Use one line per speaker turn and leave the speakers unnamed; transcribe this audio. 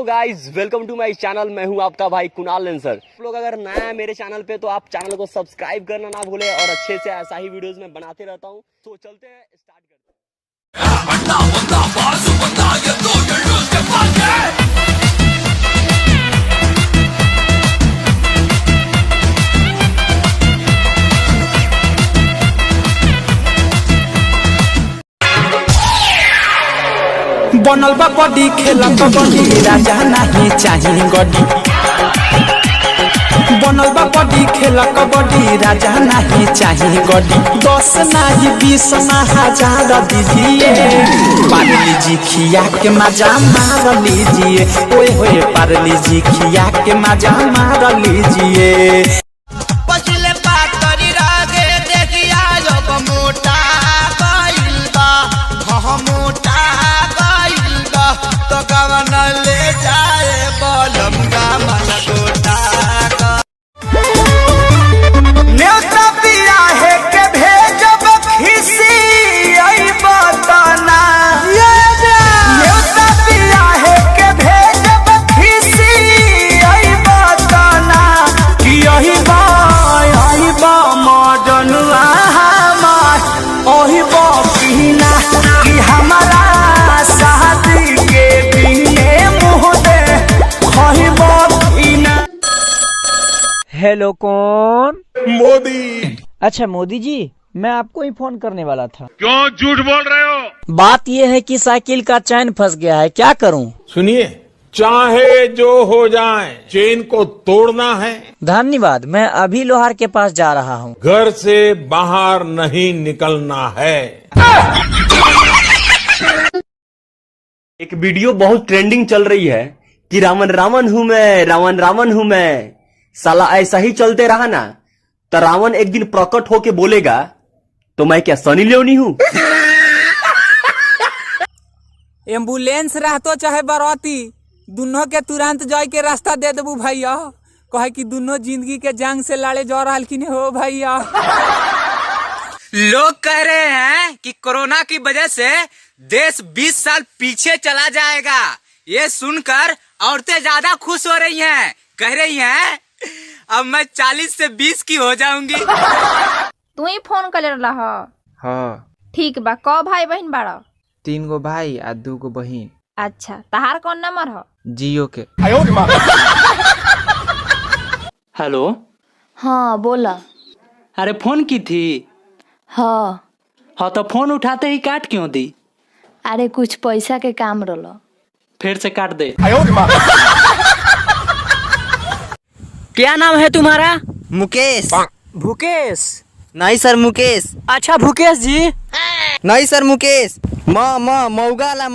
तो guys welcome two माय channel. मैं हूं आपका भाई कुणाल लेंसर। आप लोग अगर नया है मेरे चैनल पे तो आप चैनल को सब्सक्राइब करना ना भूले और अच्छे से ऐसा ही वीडियोस में बनाते रहता हूं। तो चलते हैं, स्टार्ट करते हैं।
बनल बा बॉडी खेला कबड्डी राजा नहीं चाहिए गड्डी। बनल बा बॉडी खेला कबड्डी राजा नहीं चाहिए गड्डी। 10 नहीं 20 ना 1000 दीजिए। पारली जी खिया के मजा मार लीजिए। ओए होए पारली जी खिया के मजा मार लीजिए।
पछले पातरी रागे देखिया जब मोटा गइल बा मोटा तो कवन ले जाए बलम का मन गोटा न्योता पिया है के भेजब खिसी आई बताना। न्योता पिया है के भेजब खिसी आई बताना कि यही बा मॉडर्न हमार ओही बा पीना कि हमारा
हेलो कौन?
मोदी।
अच्छा मोदी जी, मैं आपको ही फोन करने वाला था।
क्यों झूठ बोल रहे हो?
बात यह है कि साइकिल का चैन फंस गया है, क्या करूं?
सुनिए, चाहे जो हो जाए चेन को तोड़ना है।
धन्यवाद, मैं अभी लोहार के पास जा रहा हूं।
घर से बाहर नहीं निकलना है।
एक वीडियो बहुत ट्रेंडिंग चल रही है कि रावण रावण हूं मैं, रावण रावण हूं मैं। साला ऐसा ही चलते रहा ना तो रावण एक दिन प्रकट होके बोलेगा तो मैं क्या सनी लियोनी हूं?
एम्बुलेंस रहतो चाहे बाराती, दोनों के तुरंत जाय के रास्ता दे देबू भैया। कहे कि दोनों जिंदगी के जंग से लड़े जा रहा कि नहीं हो भैया। लोग कह रहे हैं कि कोरोना की वजह से देश 20 साल पीछे चला जाएगा। ये सुनकर औरतें ज्यादा खुश हो रही हैं, कह रही हैं अब मैं 40 से 20 की हो जाऊंगी।
तू ही फोन कर रहा?
हाँ।
ठीक बा। कौ भाई बहन बाड़ा?
3 गो भाई और 2 गो बहन।
अच्छा, तहार कौन नंबर हो?
जियो के।
हेलो।
हाँ बोला।
अरे फोन की थी?
हाँ।
हाँ तो फोन उठाते ही काट क्यों दी?
अरे कुछ पैसा के काम रहा।
फिर से काट दे।
क्या नाम है तुम्हारा?
मुकेश।
भूकेश?
नहीं सर मुकेश।
अच्छा भूकेश जी।
नहीं सर मुकेश। मौगा ला